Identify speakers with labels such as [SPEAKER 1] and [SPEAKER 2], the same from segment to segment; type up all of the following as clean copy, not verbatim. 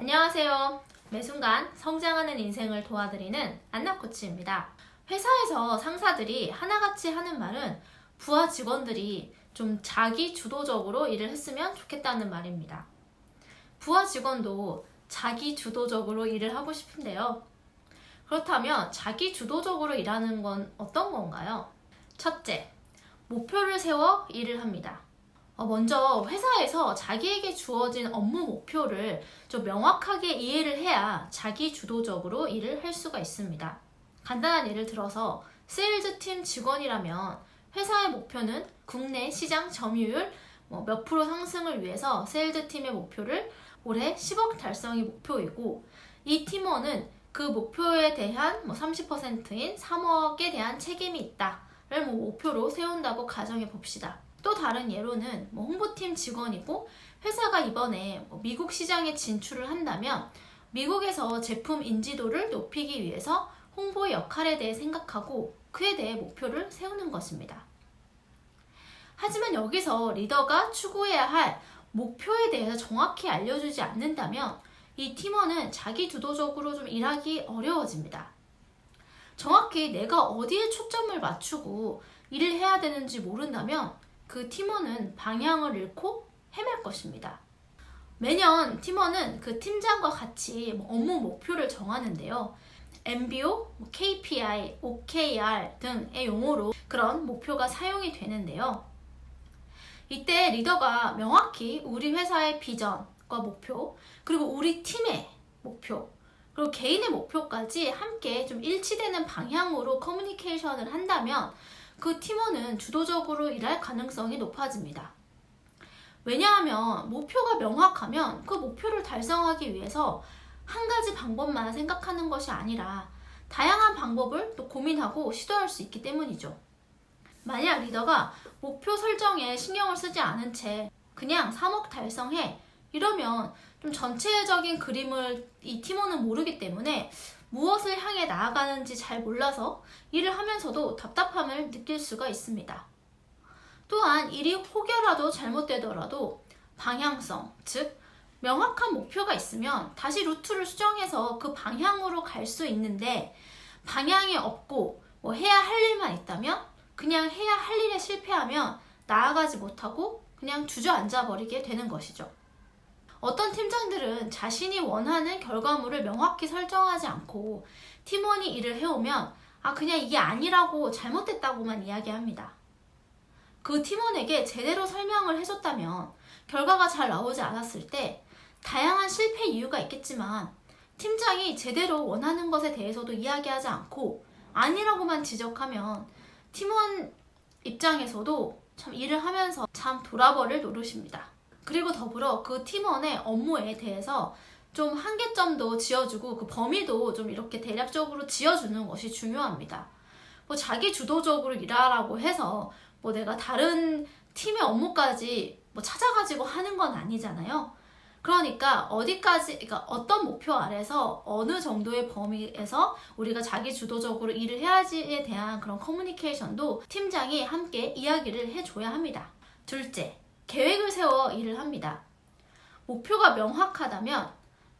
[SPEAKER 1] 안녕하세요. 매 순간 성장하는 인생을 도와드리는 안나코치입니다. 회사에서 상사들이 하나같이 하는 말은 부하 직원들이 좀 자기 주도적으로 일을 했으면 좋겠다는 말입니다. 부하 직원도 자기 주도적으로 일을 하고 싶은데요. 그렇다면 자기 주도적으로 일하는 건 어떤 건가요? 첫째, 목표를 세워 일을 합니다. 먼저 회사에서 자기에게 주어진 업무 목표를 좀 명확하게 이해를 해야 자기 주도적으로 일을 할 수가 있습니다. 간단한 예를 들어서 세일즈 팀 직원이라면 회사의 목표는 국내 시장 점유율 몇 프로 상승을 위해서 세일즈 팀의 목표를 올해 10억 달성이 목표이고, 이 팀원은 그 목표에 대한 30%인 3억에 대한 책임이 있다를 목표로 세운다고 가정해 봅시다. 또 다른 예로는 홍보팀 직원이고 회사가 이번에 미국 시장에 진출을 한다면 미국에서 제품 인지도를 높이기 위해서 홍보의 역할에 대해 생각하고 그에 대해 목표를 세우는 것입니다. 하지만 여기서 리더가 추구해야 할 목표에 대해서 정확히 알려주지 않는다면 이 팀원은 자기 주도적으로 좀 일하기 어려워집니다. 정확히 내가 어디에 초점을 맞추고 일을 해야 되는지 모른다면 그 팀원은 방향을 잃고 헤맬 것입니다. 매년 팀원은 그 팀장과 같이 업무 목표를 정하는데요. MBO, KPI, OKR 등의 용어로 그런 목표가 사용이 되는데요. 이때 리더가 명확히 우리 회사의 비전과 목표, 그리고 우리 팀의 목표, 그리고 개인의 목표까지 함께 좀 일치되는 방향으로 커뮤니케이션을 한다면 그 팀원은 주도적으로 일할 가능성이 높아집니다. 왜냐하면 목표가 명확하면 그 목표를 달성하기 위해서 한 가지 방법만 생각하는 것이 아니라 다양한 방법을 또 고민하고 시도할 수 있기 때문이죠. 만약 리더가 목표 설정에 신경을 쓰지 않은 채 그냥 3억 달성해 이러면 좀 전체적인 그림을 이 팀원은 모르기 때문에 무엇을 향해 나아가는지 잘 몰라서 일을 하면서도 답답함을 느낄 수가 있습니다. 또한 일이 혹여라도 잘못되더라도 방향성, 즉 명확한 목표가 있으면 다시 루트를 수정해서 그 방향으로 갈 수 있는데, 방향이 없고 해야 할 일만 있다면 그냥 해야 할 일에 실패하면 나아가지 못하고 그냥 주저앉아 버리게 되는 것이죠. 어떤 팀장들은 자신이 원하는 결과물을 명확히 설정하지 않고 팀원이 일을 해오면 그냥 이게 아니라고 잘못됐다고만 이야기합니다. 그 팀원에게 제대로 설명을 해줬다면 결과가 잘 나오지 않았을 때 다양한 실패 이유가 있겠지만 팀장이 제대로 원하는 것에 대해서도 이야기하지 않고 아니라고만 지적하면 팀원 입장에서도 참 일을 하면서 참 돌아버릴 노릇입니다. 그리고 더불어 그 팀원의 업무에 대해서 좀 한계점도 지어주고 그 범위도 좀 이렇게 대략적으로 지어주는 것이 중요합니다. 자기 주도적으로 일하라고 해서 내가 다른 팀의 업무까지 찾아가지고 하는 건 아니잖아요. 그러니까 그러니까 어떤 목표 아래서 어느 정도의 범위에서 우리가 자기 주도적으로 일을 해야지에 대한 그런 커뮤니케이션도 팀장이 함께 이야기를 해줘야 합니다. 둘째, 계획을 세워 일을 합니다. 목표가 명확하다면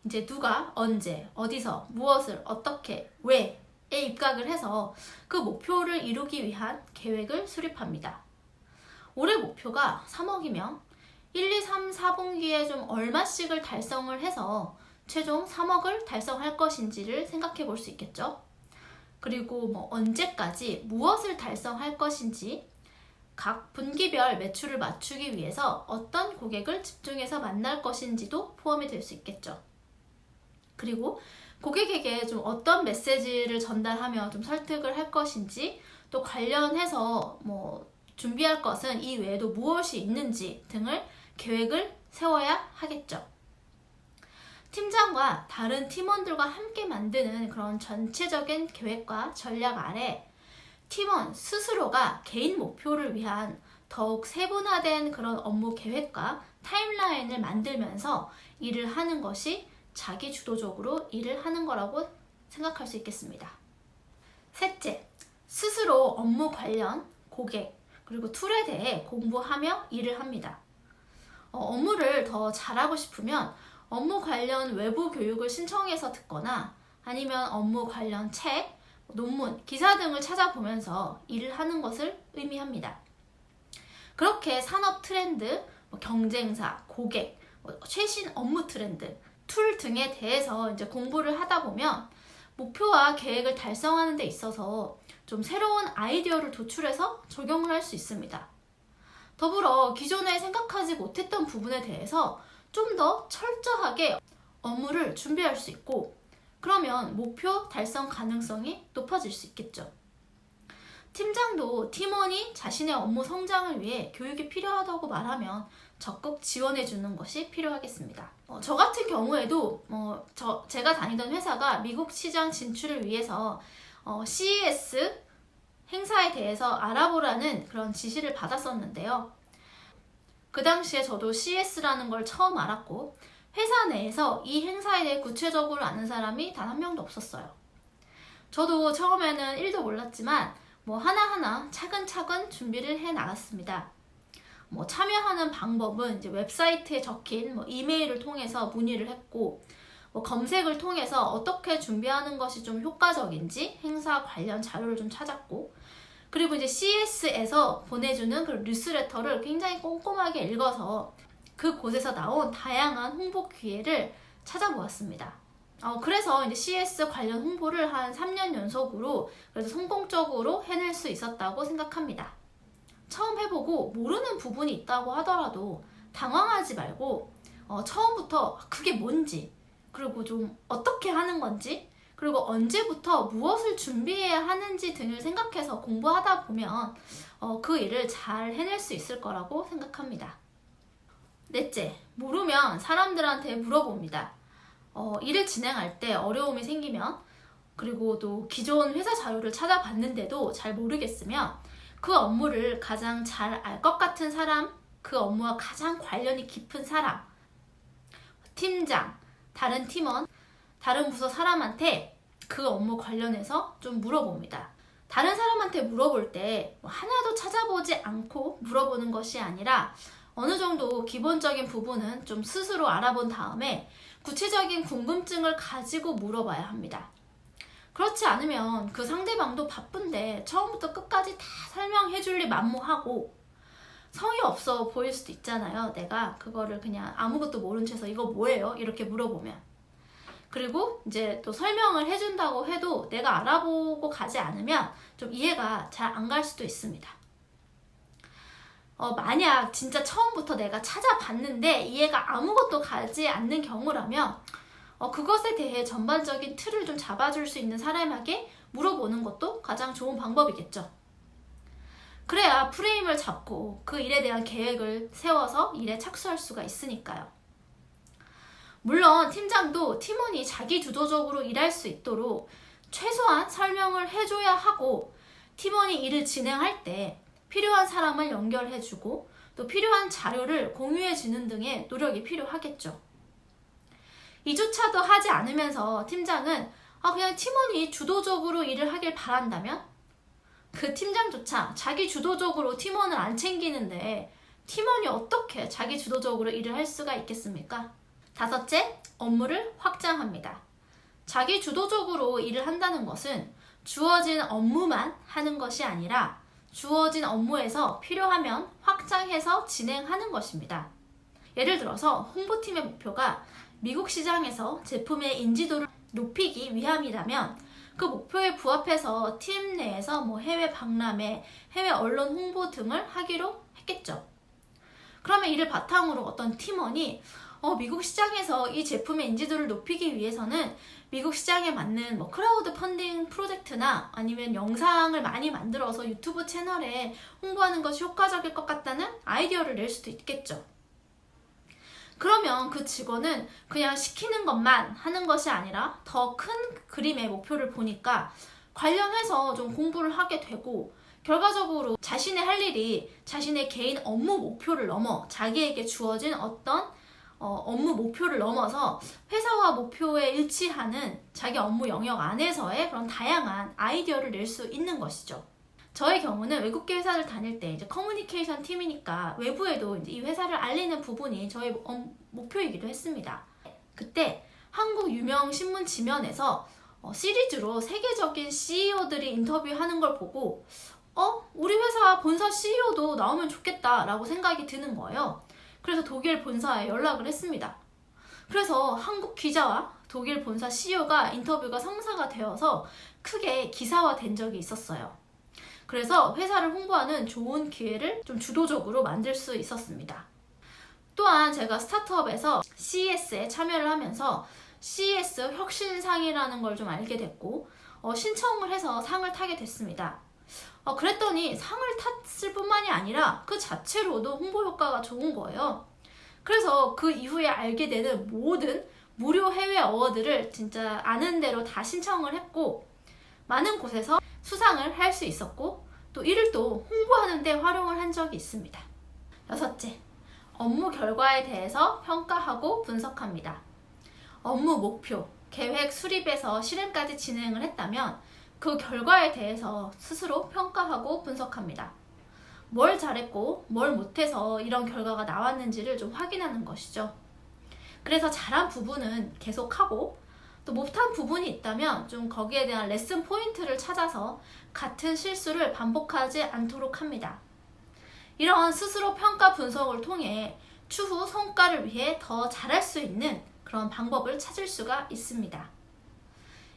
[SPEAKER 1] 이제 누가 언제, 어디서, 무엇을, 어떻게, 왜에 입각을 해서 그 목표를 이루기 위한 계획을 수립합니다. 올해 목표가 3억이면 1, 2, 3, 4분기에 좀 얼마씩을 달성을 해서 최종 3억을 달성할 것인지를 생각해 볼 수 있겠죠. 그리고 언제까지 무엇을 달성할 것인지, 각 분기별 매출을 맞추기 위해서 어떤 고객을 집중해서 만날 것인지도 포함이 될 수 있겠죠. 그리고 고객에게 좀 어떤 메시지를 전달하며 좀 설득을 할 것인지, 또 관련해서 준비할 것은 이 외에도 무엇이 있는지 등을 계획을 세워야 하겠죠. 팀장과 다른 팀원들과 함께 만드는 그런 전체적인 계획과 전략 아래 팀원 스스로가 개인 목표를 위한 더욱 세분화된 그런 업무 계획과 타임라인을 만들면서 일을 하는 것이 자기 주도적으로 일을 하는 거라고 생각할 수 있겠습니다. 셋째, 스스로 업무 관련, 고객, 그리고 툴에 대해 공부하며 일을 합니다. 업무를 더 잘하고 싶으면 업무 관련 외부 교육을 신청해서 듣거나 아니면 업무 관련 책, 논문, 기사 등을 찾아보면서 일을 하는 것을 의미합니다. 그렇게 산업 트렌드, 경쟁사, 고객, 최신 업무 트렌드, 툴 등에 대해서 이제 공부를 하다 보면 목표와 계획을 달성하는 데 있어서 좀 새로운 아이디어를 도출해서 적용을 할 수 있습니다. 더불어 기존에 생각하지 못했던 부분에 대해서 좀 더 철저하게 업무를 준비할 수 있고, 그러면 목표 달성 가능성이 높아질 수 있겠죠. 팀장도 팀원이 자신의 업무 성장을 위해 교육이 필요하다고 말하면 적극 지원해 주는 것이 필요하겠습니다. 저 같은 경우에도 제가 다니던 회사가 미국 시장 진출을 위해서 CES 행사에 대해서 알아보라는 그런 지시를 받았었는데요. 그 당시에 저도 CES라는 걸 처음 알았고, 회사 내에서 이 행사에 대해 구체적으로 아는 사람이 단 한 명도 없었어요. 저도 처음에는 1도 몰랐지만 하나하나 차근차근 준비를 해 나갔습니다. 참여하는 방법은 이제 웹사이트에 적힌 이메일을 통해서 문의를 했고, 검색을 통해서 어떻게 준비하는 것이 좀 효과적인지 행사 관련 자료를 좀 찾았고, 그리고 이제 CS에서 보내주는 그 뉴스레터를 굉장히 꼼꼼하게 읽어서 그곳에서 나온 다양한 홍보 기회를 찾아보았습니다. 그래서 이제 CS 관련 홍보를 한 3년 연속으로 그래서 성공적으로 해낼 수 있었다고 생각합니다. 처음 해보고 모르는 부분이 있다고 하더라도 당황하지 말고 처음부터 그게 뭔지, 그리고 좀 어떻게 하는 건지, 그리고 언제부터 무엇을 준비해야 하는지 등을 생각해서 공부하다 보면 그 일을 잘 해낼 수 있을 거라고 생각합니다. 넷째, 모르면 사람들한테 물어봅니다. 일을 진행할 때 어려움이 생기면, 그리고 또 기존 회사 자료를 찾아봤는데도 잘 모르겠으면 그 업무를 가장 잘 알 것 같은 사람, 그 업무와 가장 관련이 깊은 사람, 팀장, 다른 팀원, 다른 부서 사람한테 그 업무 관련해서 좀 물어봅니다. 다른 사람한테 물어볼 때 하나도 찾아보지 않고 물어보는 것이 아니라 어느 정도 기본적인 부분은 좀 스스로 알아본 다음에 구체적인 궁금증을 가지고 물어봐야 합니다. 그렇지 않으면 그 상대방도 바쁜데 처음부터 끝까지 다 설명해줄 리 만무하고 성의 없어 보일 수도 있잖아요. 내가 그거를 그냥 아무것도 모른 채서 이거 뭐예요? 이렇게 물어보면. 그리고 이제 또 설명을 해준다고 해도 내가 알아보고 가지 않으면 좀 이해가 잘 안 갈 수도 있습니다. 만약 진짜 처음부터 내가 찾아봤는데 이해가 아무것도 가지 않는 경우라면 그것에 대해 전반적인 틀을 좀 잡아줄 수 있는 사람에게 물어보는 것도 가장 좋은 방법이겠죠. 그래야 프레임을 잡고 그 일에 대한 계획을 세워서 일에 착수할 수가 있으니까요. 물론 팀장도 팀원이 자기 주도적으로 일할 수 있도록 최소한 설명을 해줘야 하고, 팀원이 일을 진행할 때 필요한 사람을 연결해주고 또 필요한 자료를 공유해주는 등의 노력이 필요하겠죠. 이조차도 하지 않으면서 팀장은 그냥 팀원이 주도적으로 일을 하길 바란다면 그 팀장조차 자기 주도적으로 팀원을 안 챙기는데 팀원이 어떻게 자기 주도적으로 일을 할 수가 있겠습니까? 다섯째, 업무를 확장합니다. 자기 주도적으로 일을 한다는 것은 주어진 업무만 하는 것이 아니라 주어진 업무에서 필요하면 확장해서 진행하는 것입니다. 예를 들어서 홍보팀의 목표가 미국 시장에서 제품의 인지도를 높이기 위함이라면 그 목표에 부합해서 팀 내에서 해외 박람회, 해외 언론 홍보 등을 하기로 했겠죠. 그러면 이를 바탕으로 어떤 팀원이 미국 시장에서 이 제품의 인지도를 높이기 위해서는 미국 시장에 맞는 크라우드 펀딩 프로젝트나 아니면 영상을 많이 만들어서 유튜브 채널에 홍보하는 것이 효과적일 것 같다는 아이디어를 낼 수도 있겠죠. 그러면 그 직원은 그냥 시키는 것만 하는 것이 아니라 더 큰 그림의 목표를 보니까 관련해서 좀 공부를 하게 되고, 결과적으로 자신의 할 일이 자신의 개인 업무 목표를 넘어 자기에게 주어진 어떤 업무 목표를 넘어서 회사와 목표에 일치하는 자기 업무 영역 안에서의 그런 다양한 아이디어를 낼 수 있는 것이죠. 저의 경우는 외국계 회사를 다닐 때 이제 커뮤니케이션 팀이니까 외부에도 이제 이 회사를 알리는 부분이 저의 목표이기도 했습니다. 그때 한국 유명 신문 지면에서 시리즈로 세계적인 CEO들이 인터뷰하는 걸 보고 우리 회사 본사 CEO도 나오면 좋겠다 라고 생각이 드는 거예요. 그래서 독일 본사에 연락을 했습니다. 그래서 한국 기자와 독일 본사 CEO가 인터뷰가 성사가 되어서 크게 기사화된 적이 있었어요. 그래서 회사를 홍보하는 좋은 기회를 좀 주도적으로 만들 수 있었습니다. 또한 제가 스타트업에서 CES에 참여를 하면서 CES 혁신상이라는 걸 좀 알게 됐고 신청을 해서 상을 타게 됐습니다. 그랬더니 상을 탔을 뿐만이 아니라 그 자체로도 홍보 효과가 좋은 거예요. 그래서 그 이후에 알게 되는 모든 무료 해외 어워드를 진짜 아는 대로 다 신청을 했고 많은 곳에서 수상을 할 수 있었고 또 이를 또 홍보하는 데 활용을 한 적이 있습니다. 6째, 업무 결과에 대해서 평가하고 분석합니다. 업무 목표, 계획 수립에서 실행까지 진행을 했다면 그 결과에 대해서 스스로 평가하고 분석합니다. 뭘 잘했고 뭘 못해서 이런 결과가 나왔는지를 좀 확인하는 것이죠. 그래서 잘한 부분은 계속하고 또 못한 부분이 있다면 좀 거기에 대한 레슨 포인트를 찾아서 같은 실수를 반복하지 않도록 합니다. 이런 스스로 평가 분석을 통해 추후 성과를 위해 더 잘할 수 있는 그런 방법을 찾을 수가 있습니다.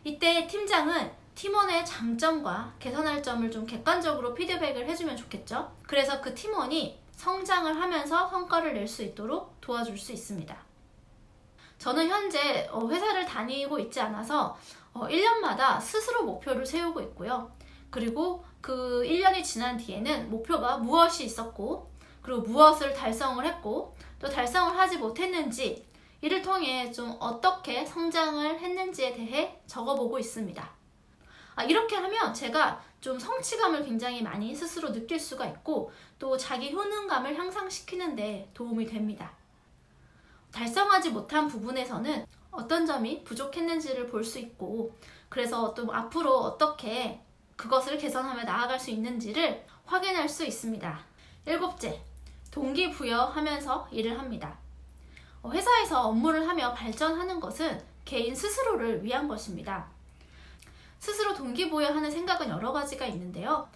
[SPEAKER 1] 이때 팀장은 팀원의 장점과 개선할 점을 좀 객관적으로 피드백을 해주면 좋겠죠. 그래서 그 팀원이 성장을 하면서 성과를 낼 수 있도록 도와줄 수 있습니다. 저는 현재 회사를 다니고 있지 않아서 1년마다 스스로 목표를 세우고 있고요. 그리고 그 1년이 지난 뒤에는 목표가 무엇이 있었고 그리고 무엇을 달성을 했고 또 달성을 하지 못했는지 이를 통해 좀 어떻게 성장을 했는지에 대해 적어보고 있습니다. 이렇게 하면 제가 좀 성취감을 굉장히 많이 스스로 느낄 수가 있고 또 자기 효능감을 향상시키는 데 도움이 됩니다. 달성하지 못한 부분에서는 어떤 점이 부족했는지를 볼 수 있고 그래서 또 앞으로 어떻게 그것을 개선하며 나아갈 수 있는지를 확인할 수 있습니다. 7째, 동기부여하면서 일을 합니다. 회사에서 업무를 하며 발전하는 것은 개인 스스로를 위한 것입니다. 스스로 동기부여하는 생각은 여러 가지가 있는데요.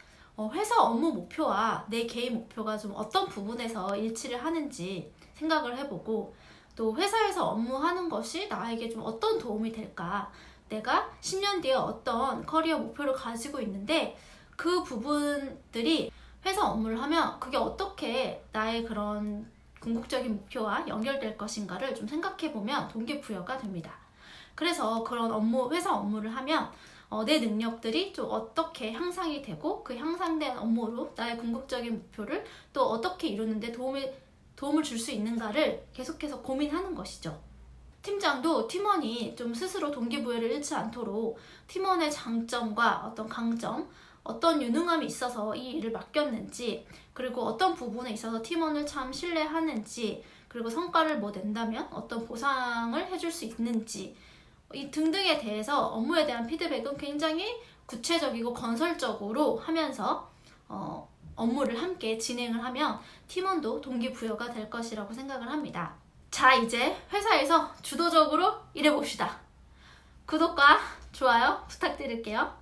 [SPEAKER 1] 회사 업무 목표와 내 개인 목표가 좀 어떤 부분에서 일치를 하는지 생각을 해보고 또 회사에서 업무하는 것이 나에게 좀 어떤 도움이 될까? 내가 10년 뒤에 어떤 커리어 목표를 가지고 있는데 그 부분들이 회사 업무를 하면 그게 어떻게 나의 그런 궁극적인 목표와 연결될 것인가를 좀 생각해보면 동기부여가 됩니다. 그래서 그런 회사 업무를 하면 내 능력들이 좀 어떻게 향상이 되고 그 향상된 업무로 나의 궁극적인 목표를 또 어떻게 이루는데 도움을 줄 수 있는가를 계속해서 고민하는 것이죠. 팀장도 팀원이 좀 스스로 동기부여를 잃지 않도록 팀원의 장점과 어떤 강점, 어떤 유능함이 있어서 이 일을 맡겼는지 그리고 어떤 부분에 있어서 팀원을 참 신뢰하는지 그리고 성과를 낸다면 어떤 보상을 해줄 수 있는지 이 등등에 대해서 업무에 대한 피드백은 굉장히 구체적이고 건설적으로 하면서 업무를 함께 진행을 하면 팀원도 동기부여가 될 것이라고 생각을 합니다. 자, 이제 회사에서 주도적으로 일해봅시다. 구독과 좋아요 부탁드릴게요.